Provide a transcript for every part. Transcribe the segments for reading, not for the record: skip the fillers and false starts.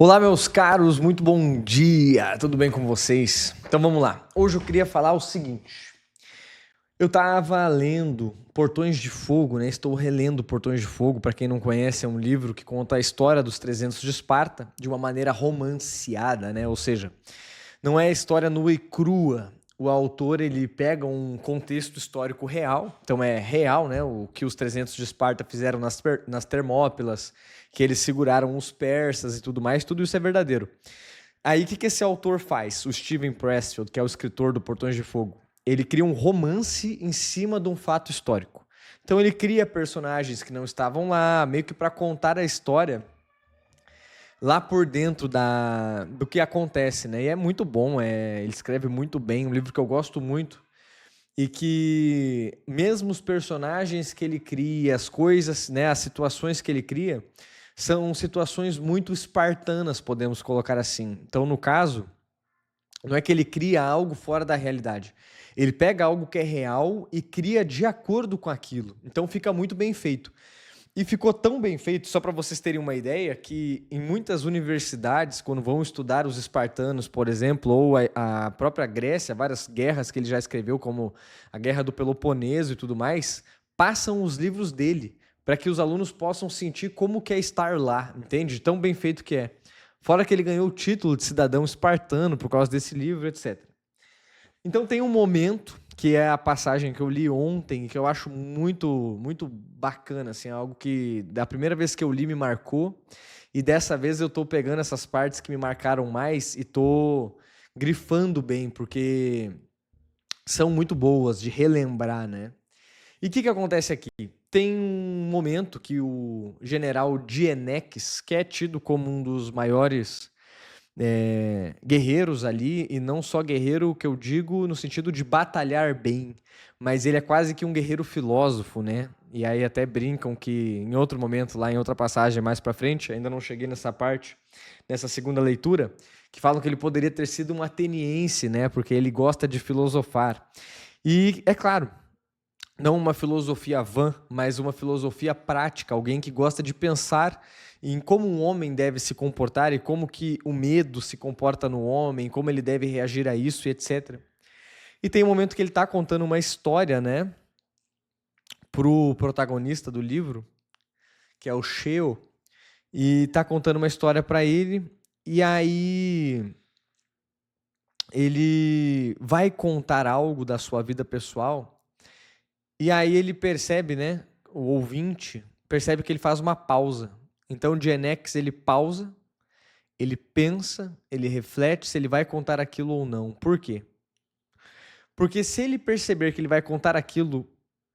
Olá, meus caros, muito bom dia, tudo bem com vocês? Então vamos lá. Hoje eu queria falar o seguinte: eu estava lendo Portões de Fogo, né? Estou relendo Portões de Fogo. Para quem não conhece, é um livro que conta a história dos 300 de Esparta de uma maneira romanceada, né? Ou seja, não é história nua e crua. O autor ele pega um contexto histórico real, então é real, né? O que os 300 de Esparta fizeram nas Termópilas, que eles seguraram os persas e tudo mais, tudo isso é verdadeiro. Aí o que esse autor faz? O Steven Pressfield, que é o escritor do Portões de Fogo, ele cria um romance em cima de um fato histórico. Então ele cria personagens que não estavam lá, meio que para contar a história lá por dentro do que acontece, né? E é muito bom, ele escreve muito bem, um livro que eu gosto muito e que mesmo os personagens que ele cria, as coisas, né, as situações que ele cria, são situações muito espartanas, podemos colocar assim. Então, no caso, não é que ele cria algo fora da realidade. Ele pega algo que é real e cria de acordo com aquilo. Então fica muito bem feito. E ficou tão bem feito, só para vocês terem uma ideia, que em muitas universidades, quando vão estudar os espartanos, por exemplo, ou a própria Grécia, várias guerras que ele já escreveu, como a Guerra do Peloponeso e tudo mais, passam os livros dele, para que os alunos possam sentir como que é estar lá, entende? Tão bem feito que é. Fora que ele ganhou o título de cidadão espartano por causa desse livro, etc. Então tem um momento que é a passagem que eu li ontem, que eu acho muito, muito bacana, assim, algo que da primeira vez que eu li me marcou, e dessa vez eu tô pegando essas partes que me marcaram mais e tô grifando bem, porque são muito boas de relembrar, né? E o que acontece aqui? Tem um momento que o general Dieneques, que é tido como um dos maiores guerreiros ali, e não só guerreiro que eu digo no sentido de batalhar bem, mas ele é quase que um guerreiro filósofo, né? E aí até brincam que em outro momento, lá em outra passagem mais pra frente, ainda não cheguei nessa parte, nessa segunda leitura, que falam que ele poderia ter sido um ateniense, né? Porque ele gosta de filosofar. E é claro, não uma filosofia vã, mas uma filosofia prática, alguém que gosta de pensar em como um homem deve se comportar e como que o medo se comporta no homem, como ele deve reagir a isso e etc. E tem um momento que ele está contando uma história, né, pro protagonista do livro, que é o Sheo, e está contando uma história para ele, e aí ele vai contar algo da sua vida pessoal. E aí ele percebe, né, o ouvinte percebe que ele faz uma pausa. Então o Gen X ele pausa, ele pensa, ele reflete se ele vai contar aquilo ou não. Por quê? Porque se ele perceber que ele vai contar aquilo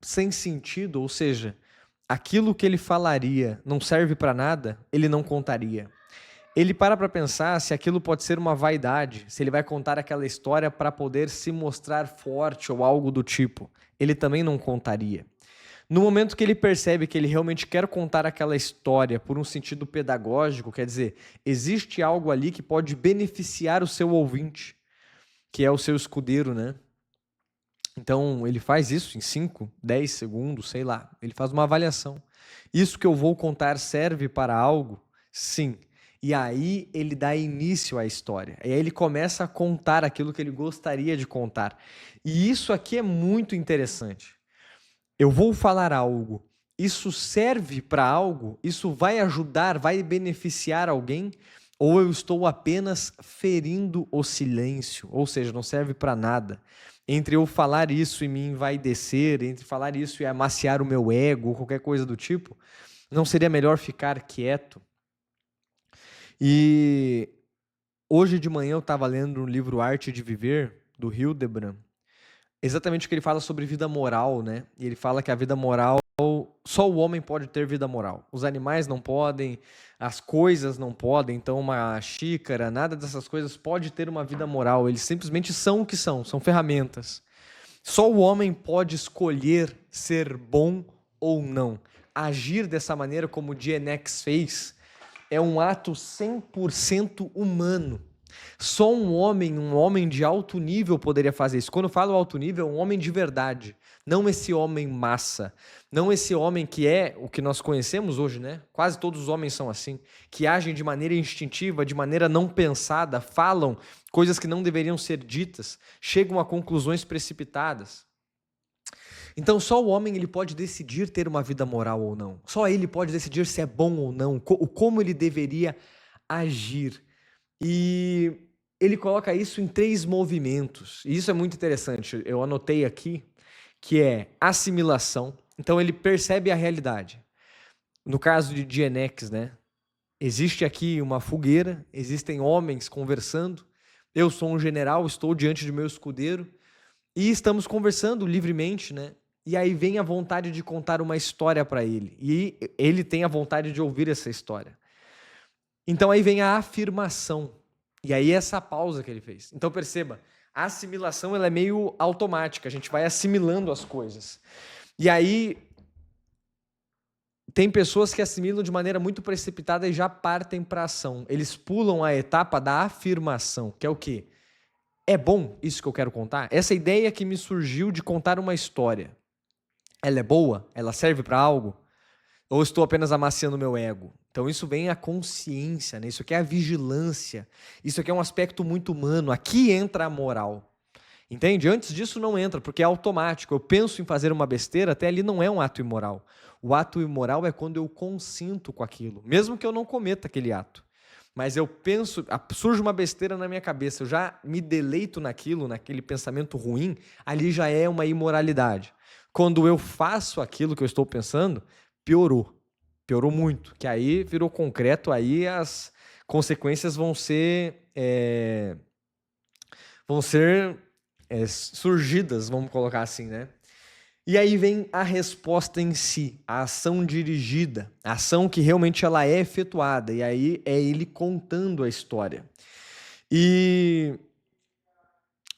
sem sentido, ou seja, aquilo que ele falaria não serve para nada, ele não contaria. Ele para pensar se aquilo pode ser uma vaidade, se ele vai contar aquela história para poder se mostrar forte ou algo do tipo. Ele também não contaria. No momento que ele percebe que ele realmente quer contar aquela história por um sentido pedagógico, quer dizer, existe algo ali que pode beneficiar o seu ouvinte, que é o seu escudeiro, né? Então, ele faz isso em 5, 10 segundos, sei lá. Ele faz uma avaliação. Isso que eu vou contar serve para algo? Sim. E aí ele dá início à história. E aí ele começa a contar aquilo que ele gostaria de contar. E isso aqui é muito interessante. Eu vou falar algo. Isso serve para algo? Isso vai ajudar, vai beneficiar alguém? Ou eu estou apenas ferindo o silêncio? Ou seja, não serve para nada. Entre eu falar isso e me envaidecer, entre falar isso e amaciar o meu ego, ou qualquer coisa do tipo, não seria melhor ficar quieto? E hoje de manhã eu estava lendo um livro Arte de Viver, do Hildebrand, exatamente o que ele fala sobre vida moral, né? E ele fala que a vida moral, só o homem pode ter vida moral. Os animais não podem, as coisas não podem, então uma xícara, nada dessas coisas pode ter uma vida moral. Eles simplesmente são o que são ferramentas. Só o homem pode escolher ser bom ou não. Agir dessa maneira como o Gen X fez é um ato 100% humano. Só um homem de alto nível poderia fazer isso. Quando eu falo alto nível, um homem de verdade. Não esse homem massa. Não esse homem que é o que nós conhecemos hoje, né? Quase todos os homens são assim. Que agem de maneira instintiva, de maneira não pensada, falam coisas que não deveriam ser ditas, chegam a conclusões precipitadas. Então só o homem ele pode decidir ter uma vida moral ou não. Só ele pode decidir se é bom ou não, como ele deveria agir. E ele coloca isso em 3 movimentos. E isso é muito interessante. Eu anotei aqui que é assimilação. Então ele percebe a realidade. No caso de Dienex, né? Existe aqui uma fogueira, existem homens conversando. Eu sou um general, estou diante de meu escudeiro e estamos conversando livremente, né? E aí vem a vontade de contar uma história para ele. E ele tem a vontade de ouvir essa história. Então aí vem a afirmação. E aí essa pausa que ele fez. Então perceba, a assimilação ela é meio automática, a gente vai assimilando as coisas. E aí tem pessoas que assimilam de maneira muito precipitada e já partem para a ação. Eles pulam a etapa da afirmação, que é o quê? É bom isso que eu quero contar? Essa ideia que me surgiu de contar uma história, ela é boa? Ela serve para algo? Ou estou apenas amaciando meu ego? Então isso vem a consciência, né? Isso aqui é a vigilância, isso aqui é um aspecto muito humano, aqui entra a moral. Entende? Antes disso não entra, porque é automático. Eu penso em fazer uma besteira, até ali não é um ato imoral. O ato imoral é quando eu consinto com aquilo, mesmo que eu não cometa aquele ato. Mas eu penso, surge uma besteira na minha cabeça, eu já me deleito naquilo, naquele pensamento ruim, ali já é uma imoralidade. Quando eu faço aquilo que eu estou pensando, piorou. Piorou muito, que aí virou concreto, aí as consequências vão ser surgidas, vamos colocar assim, né? E aí vem a resposta em si, a ação dirigida, a ação que realmente ela é efetuada, e aí é ele contando a história. E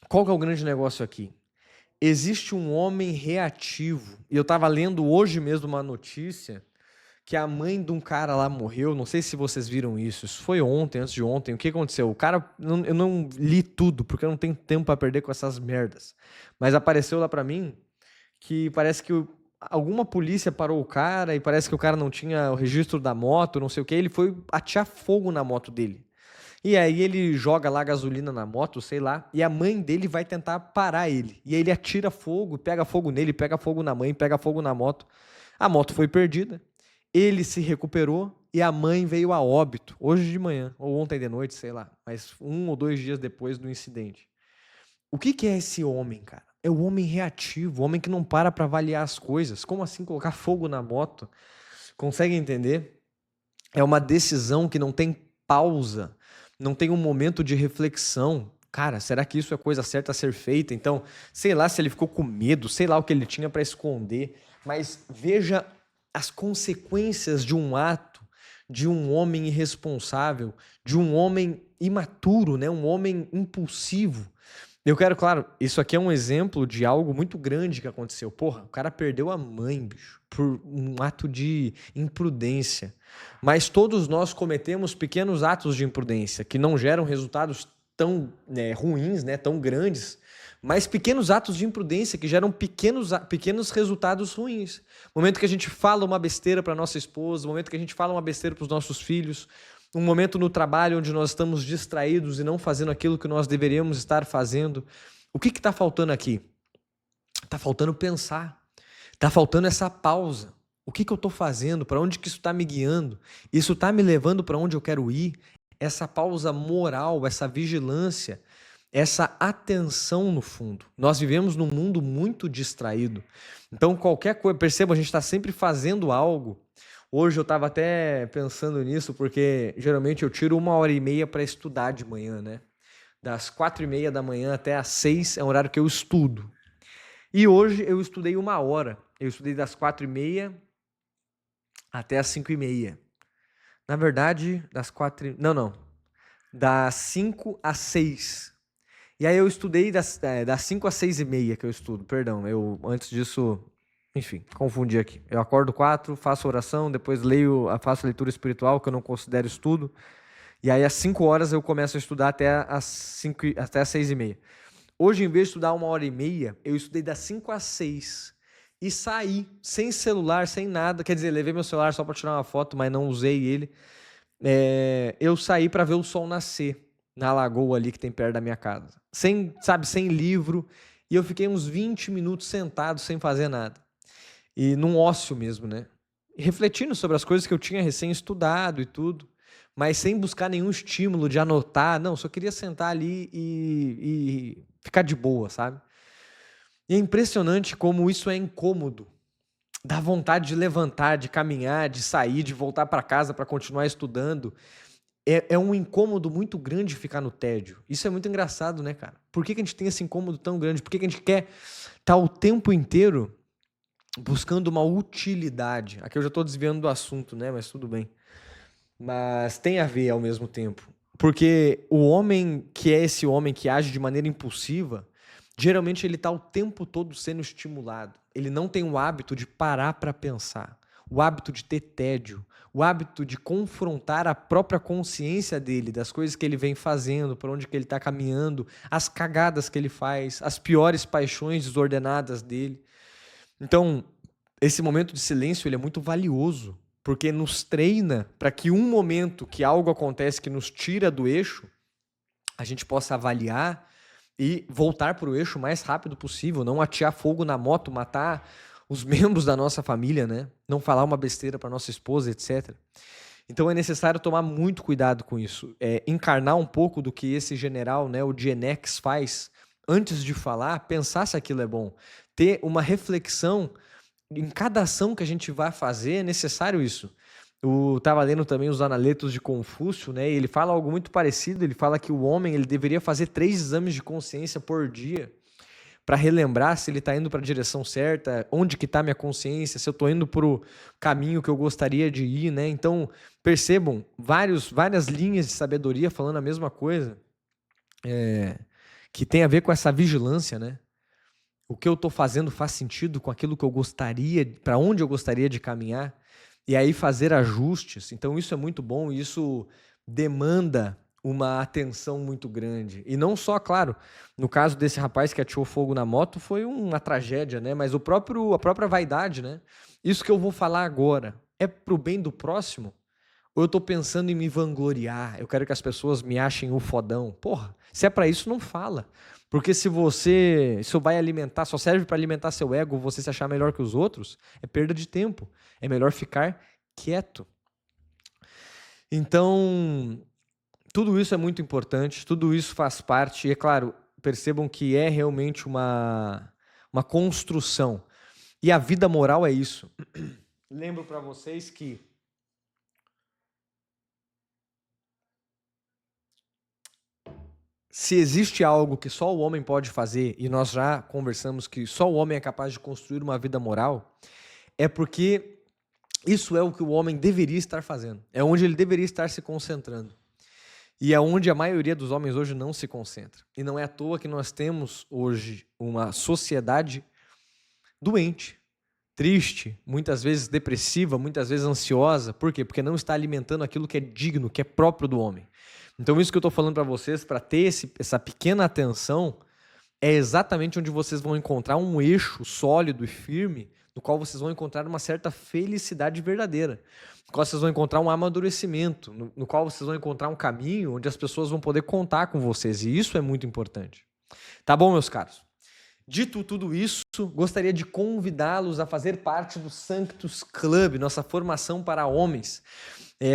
qual que é o grande negócio aqui? Existe um homem reativo, e eu estava lendo hoje mesmo uma notícia que a mãe de um cara lá morreu, não sei se vocês viram isso foi ontem, antes de ontem, o que aconteceu? O cara, eu não li tudo, porque eu não tenho tempo para perder com essas merdas, mas apareceu lá para mim que parece que alguma polícia parou o cara e parece que o cara não tinha o registro da moto, não sei o que, ele foi atear fogo na moto dele. E aí ele joga lá gasolina na moto, sei lá, e a mãe dele vai tentar parar ele. E aí ele atira fogo, pega fogo nele, pega fogo na mãe, pega fogo na moto. A moto foi perdida, ele se recuperou e a mãe veio a óbito, hoje de manhã, ou ontem de noite, sei lá, mas 1 ou 2 dias depois do incidente. O que é esse homem, cara? É o homem reativo, o homem que não para avaliar as coisas. Como assim colocar fogo na moto? Consegue entender? É uma decisão que não tem pausa, não tem um momento de reflexão. Cara, será que isso é coisa certa a ser feita? Então, sei lá se ele ficou com medo, sei lá o que ele tinha para esconder, mas veja as consequências de um ato, de um homem irresponsável, de um homem imaturo, né? Um homem impulsivo. Eu quero, claro, isso aqui é um exemplo de algo muito grande que aconteceu. Porra, o cara perdeu a mãe, bicho, por um ato de imprudência. Mas todos nós cometemos pequenos atos de imprudência que não geram resultados tão ruins, né, tão grandes, mas pequenos atos de imprudência que geram pequenos resultados ruins. O momento que a gente fala uma besteira para nossa esposa, o momento que a gente fala uma besteira para os nossos filhos, um momento no trabalho onde nós estamos distraídos e não fazendo aquilo que nós deveríamos estar fazendo. O que está faltando aqui? Está faltando pensar. Está faltando essa pausa. O que eu estou fazendo? Para onde que isso está me guiando? Isso está me levando para onde eu quero ir? Essa pausa moral, essa vigilância, essa atenção no fundo. Nós vivemos num mundo muito distraído. Então qualquer coisa, perceba, a gente está sempre fazendo algo. Hoje eu estava até pensando nisso, porque geralmente eu tiro 1h30 para estudar de manhã, né? Das 4h30 da manhã até às 6 é um horário que eu estudo. E hoje eu estudei 1 hora. Eu estudei das 4h30 até às 5h30. Na verdade, das 4... Não. Das 5 às 6. E aí eu estudei das 5 às 6h30 que eu estudo, perdão. Eu, antes disso... Enfim, confundi aqui. Eu acordo 4, faço oração, depois faço leitura espiritual, que eu não considero estudo. E aí às 5 horas eu começo a estudar até as 6h30. Hoje, em vez de estudar 1h30, eu estudei das 5 às 6 e saí sem celular, sem nada. Quer dizer, levei meu celular só para tirar uma foto, mas não usei ele. Eu saí para ver o sol nascer na lagoa ali que tem perto da minha casa. Sem livro. E eu fiquei uns 20 minutos sentado sem fazer nada. E num ócio mesmo, né? Refletindo sobre as coisas que eu tinha recém-estudado e tudo, mas sem buscar nenhum estímulo de anotar. Não, só queria sentar ali e ficar de boa, sabe? E é impressionante como isso é incômodo. Dá vontade de levantar, de caminhar, de sair, de voltar para casa para continuar estudando. É um incômodo muito grande ficar no tédio. Isso é muito engraçado, né, cara? Por que a gente tem esse incômodo tão grande? Por que a gente quer estar o tempo inteiro buscando uma utilidade? Aqui eu já estou desviando do assunto, né? Mas tudo bem. Mas tem a ver ao mesmo tempo. Porque o homem que é esse homem que age de maneira impulsiva, geralmente ele está o tempo todo sendo estimulado. Ele não tem o hábito de parar para pensar, o hábito de ter tédio, o hábito de confrontar a própria consciência dele, das coisas que ele vem fazendo, por onde que ele está caminhando, as cagadas que ele faz, as piores paixões desordenadas dele. Então, esse momento de silêncio ele é muito valioso, porque nos treina para que um momento que algo acontece que nos tira do eixo, a gente possa avaliar e voltar para o eixo o mais rápido possível, não atear fogo na moto, matar os membros da nossa família, né? Não falar uma besteira para nossa esposa, etc. Então é necessário tomar muito cuidado com isso, encarnar um pouco do que esse general, né, o Gen X faz antes de falar, pensar se aquilo é bom, ter uma reflexão em cada ação que a gente vai fazer, é necessário isso. Eu estava lendo também os Analetos de Confúcio, né? E ele fala algo muito parecido. Ele fala que o homem ele deveria fazer 3 exames de consciência por dia para relembrar se ele está indo para a direção certa, onde que está minha consciência, se eu estou indo para o caminho que eu gostaria de ir, né? Então, percebam, várias linhas de sabedoria falando a mesma coisa, que tem a ver com essa vigilância, né? O que eu estou fazendo faz sentido com aquilo que eu gostaria, para onde eu gostaria de caminhar? E aí fazer ajustes. Então isso é muito bom e isso demanda uma atenção muito grande. E não só, claro, no caso desse rapaz que ateou fogo na moto foi uma tragédia, né? Mas a própria vaidade, né? Isso que eu vou falar agora é pro bem do próximo? Ou eu tô pensando em me vangloriar? Eu quero que as pessoas me achem o fodão. Porra, se é para isso, não fala. Porque se isso vai alimentar, só serve para alimentar seu ego, você se achar melhor que os outros, é perda de tempo. É melhor ficar quieto. Então, tudo isso é muito importante, tudo isso faz parte, e é claro, percebam que é realmente uma construção. E a vida moral é isso. Lembro para vocês que se existe algo que só o homem pode fazer, e nós já conversamos que só o homem é capaz de construir uma vida moral, é porque isso é o que o homem deveria estar fazendo. É onde ele deveria estar se concentrando. E é onde a maioria dos homens hoje não se concentra. E não é à toa que nós temos hoje uma sociedade doente, triste, muitas vezes depressiva, muitas vezes ansiosa. Por quê? Porque não está alimentando aquilo que é digno, que é próprio do homem. Então isso que eu estou falando para vocês, para ter essa pequena atenção, é exatamente onde vocês vão encontrar um eixo sólido e firme, no qual vocês vão encontrar uma certa felicidade verdadeira, no qual vocês vão encontrar um amadurecimento, no qual vocês vão encontrar um caminho onde as pessoas vão poder contar com vocês, e isso é muito importante. Tá bom, meus caros? Dito tudo isso, gostaria de convidá-los a fazer parte do Sanctus Club, nossa formação para homens,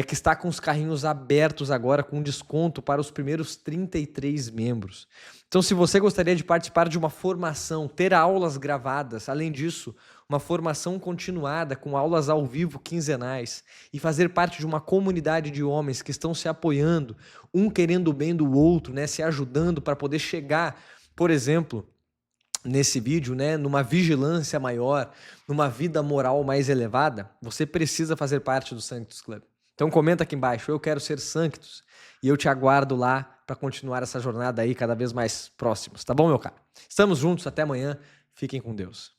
que está com os carrinhos abertos agora com desconto para os primeiros 33 membros. Então, se você gostaria de participar de uma formação, ter aulas gravadas, além disso, uma formação continuada com aulas ao vivo quinzenais e fazer parte de uma comunidade de homens que estão se apoiando, um querendo o bem do outro, né, se ajudando para poder chegar, por exemplo, nesse vídeo, né, numa vigilância maior, numa vida moral mais elevada, você precisa fazer parte do Sanctus Club. Então comenta aqui embaixo, eu quero ser Sanctus, e eu te aguardo lá para continuar essa jornada aí cada vez mais próximos, tá bom, meu cara? Estamos juntos, até amanhã, fiquem com Deus.